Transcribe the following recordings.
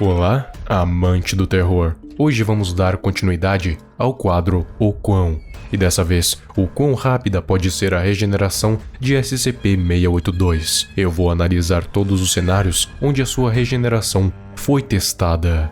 Olá, amante do terror. Hoje vamos dar continuidade ao quadro O Quão. E dessa vez, o quão rápida pode ser a regeneração de SCP-682. Eu vou analisar todos os cenários onde a sua regeneração foi testada.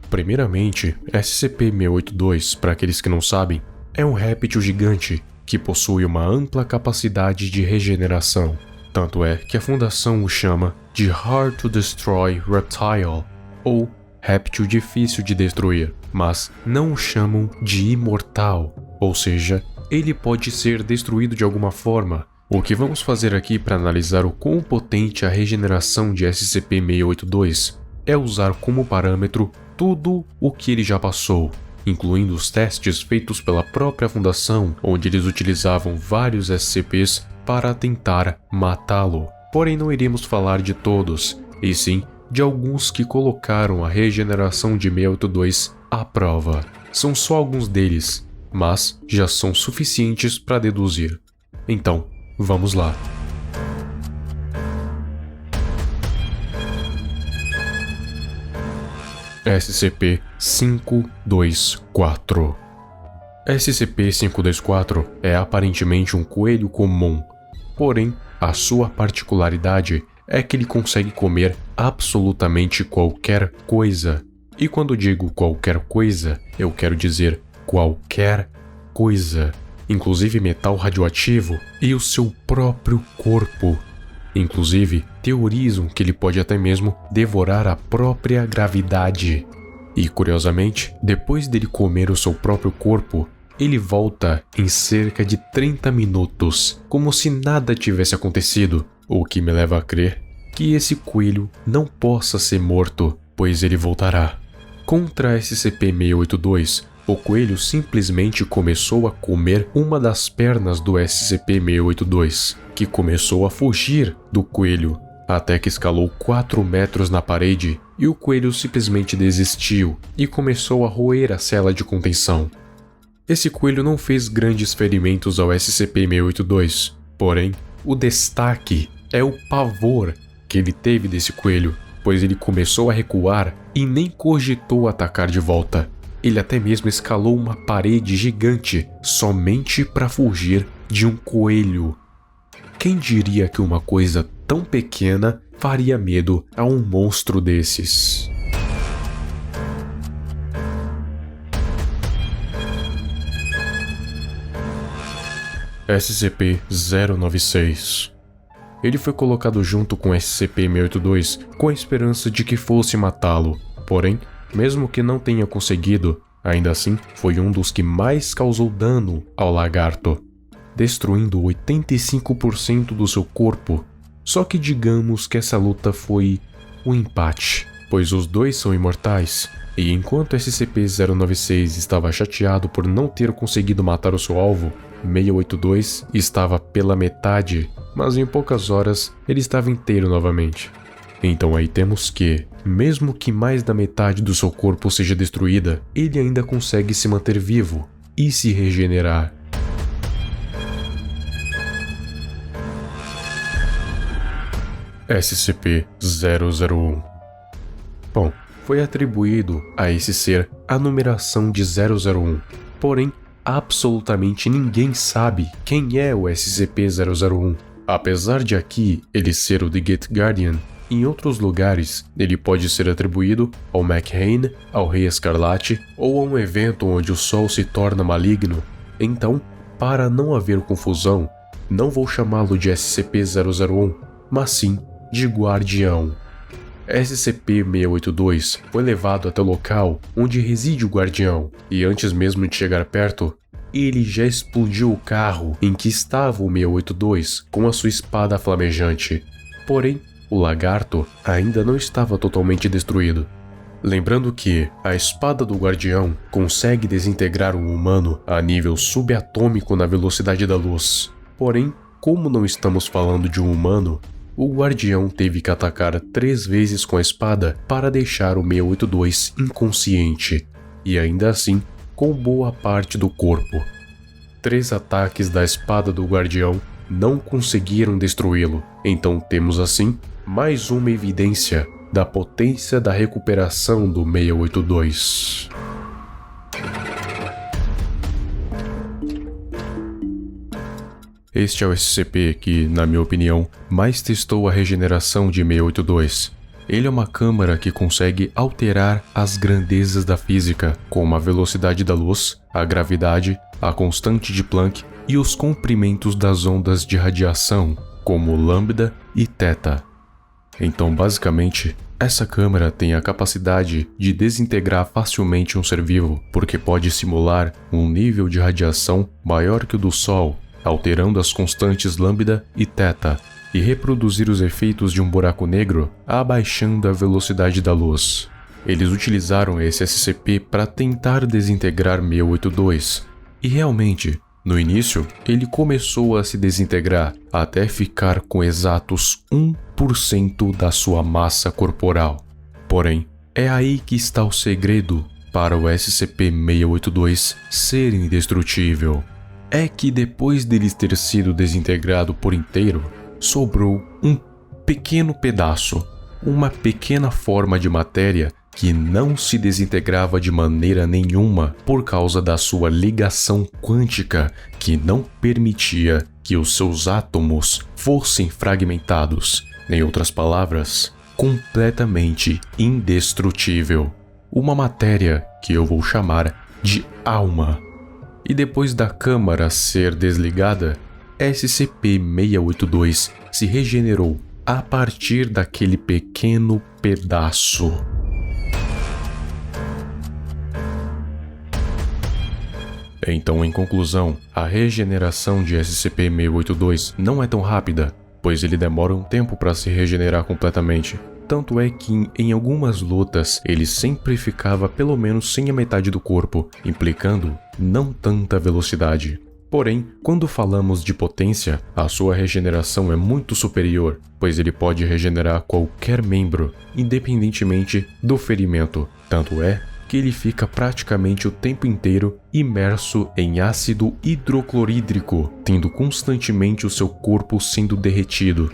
Primeiramente, SCP-682, para aqueles que não sabem, é um réptil gigante que possui uma ampla capacidade de regeneração. Tanto é que a Fundação o chama de Hard to Destroy Reptile, ou réptil difícil de destruir, mas não o chamam de imortal, ou seja, ele pode ser destruído de alguma forma. O que vamos fazer aqui para analisar o quão potente a regeneração de SCP-682 é usar como parâmetro tudo o que ele já passou, incluindo os testes feitos pela própria Fundação, onde eles utilizavam vários SCPs para tentar matá-lo. Porém, não iremos falar de todos, e sim de alguns que colocaram a regeneração de 682 à prova. São só alguns deles, mas já são suficientes para deduzir. Então, vamos lá. SCP-524. SCP-524 é aparentemente um coelho comum, porém, a sua particularidade é que ele consegue comer absolutamente qualquer coisa. E quando digo qualquer coisa, eu quero dizer qualquer coisa, inclusive metal radioativo e o seu próprio corpo. Inclusive, teorizam que ele pode até mesmo devorar a própria gravidade. E, curiosamente, depois dele comer o seu próprio corpo, ele volta em cerca de 30 minutos, como se nada tivesse acontecido, o que me leva a crer que esse coelho não possa ser morto, pois ele voltará. Contra SCP-682, o coelho simplesmente começou a comer uma das pernas do SCP-682, que começou a fugir do coelho, até que escalou 4 metros na parede e o coelho simplesmente desistiu e começou a roer a cela de contenção. Esse coelho não fez grandes ferimentos ao SCP-682, porém, o destaque é o pavor que ele teve desse coelho, pois ele começou a recuar e nem cogitou atacar de volta. Ele até mesmo escalou uma parede gigante somente para fugir de um coelho. Quem diria que uma coisa tão pequena faria medo a um monstro desses? SCP-096. Ele foi colocado junto com SCP-682 com a esperança de que fosse matá-lo, porém, mesmo que não tenha conseguido, ainda assim foi um dos que mais causou dano ao lagarto, destruindo 85% do seu corpo. Só que digamos que essa luta foi um empate, pois os dois são imortais, e enquanto SCP-096 estava chateado por não ter conseguido matar o seu alvo, 682 estava pela metade, mas em poucas horas ele estava inteiro novamente. Então aí temos que, mesmo que mais da metade do seu corpo seja destruída, ele ainda consegue se manter vivo e se regenerar. SCP-001. Bom, foi atribuído a esse ser a numeração de 001, porém, absolutamente ninguém sabe quem é o SCP-001. Apesar de aqui ele ser o The Gate Guardian, em outros lugares ele pode ser atribuído ao McHane, ao Rei Escarlate ou a um evento onde o Sol se torna maligno. Então, para não haver confusão, não vou chamá-lo de SCP-001, mas sim de Guardião. SCP-682 foi levado até o local onde reside o Guardião, e antes mesmo de chegar perto, ele já explodiu o carro em que estava o 682 com a sua espada flamejante. Porém, o lagarto ainda não estava totalmente destruído. Lembrando que a espada do Guardião consegue desintegrar um humano a nível subatômico na velocidade da luz. Porém, como não estamos falando de um humano, o Guardião teve que atacar 3 vezes com a espada para deixar o 682 inconsciente, e ainda assim com boa parte do corpo. 3 ataques da espada do guardião não conseguiram destruí-lo. Então temos assim mais uma evidência da potência da recuperação do 682. Este é o SCP que, na minha opinião, mais testou a regeneração de 682. Ele é uma câmara que consegue alterar as grandezas da física, como a velocidade da luz, a gravidade, a constante de Planck e os comprimentos das ondas de radiação, como lambda e θ. Então, basicamente, essa câmara tem a capacidade de desintegrar facilmente um ser vivo, porque pode simular um nível de radiação maior que o do Sol, alterando as constantes lambda e θ, e reproduzir os efeitos de um buraco negro, abaixando a velocidade da luz. Eles utilizaram esse SCP para tentar desintegrar 682, e realmente, no início, ele começou a se desintegrar até ficar com exatos 1% da sua massa corporal. Porém, é aí que está o segredo para o SCP-682 ser indestrutível. É que depois dele ter sido desintegrado por inteiro, sobrou um pequeno pedaço, uma pequena forma de matéria que não se desintegrava de maneira nenhuma por causa da sua ligação quântica que não permitia que os seus átomos fossem fragmentados. Em outras palavras, completamente indestrutível. Uma matéria que eu vou chamar de alma. E depois da câmara ser desligada, SCP-682 se regenerou a partir daquele pequeno pedaço. Então, em conclusão, a regeneração de SCP-682 não é tão rápida, pois ele demora um tempo para se regenerar completamente. Tanto é que, em algumas lutas, ele sempre ficava pelo menos sem a metade do corpo, implicando não tanta velocidade. Porém, quando falamos de potência, a sua regeneração é muito superior, pois ele pode regenerar qualquer membro, independentemente do ferimento. Tanto é que ele fica praticamente o tempo inteiro imerso em ácido hidroclorídrico, tendo constantemente o seu corpo sendo derretido.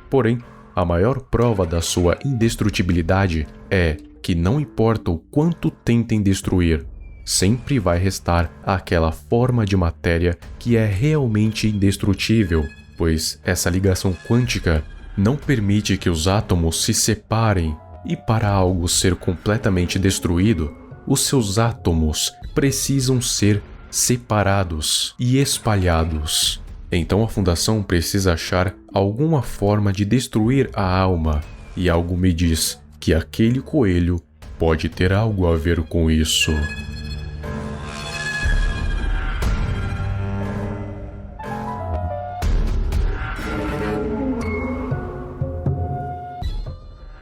Porém, a maior prova da sua indestrutibilidade é que não importa o quanto tentem destruir, sempre vai restar aquela forma de matéria que é realmente indestrutível, pois essa ligação quântica não permite que os átomos se separem, e para algo ser completamente destruído, os seus átomos precisam ser separados e espalhados. Então a Fundação precisa achar alguma forma de destruir a alma, e algo me diz que aquele coelho pode ter algo a ver com isso.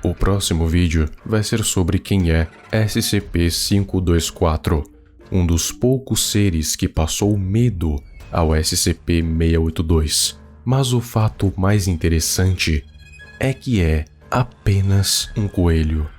O próximo vídeo vai ser sobre quem é SCP-524, um dos poucos seres que passou medo ao SCP-682. Mas o fato mais interessante é que é apenas um coelho.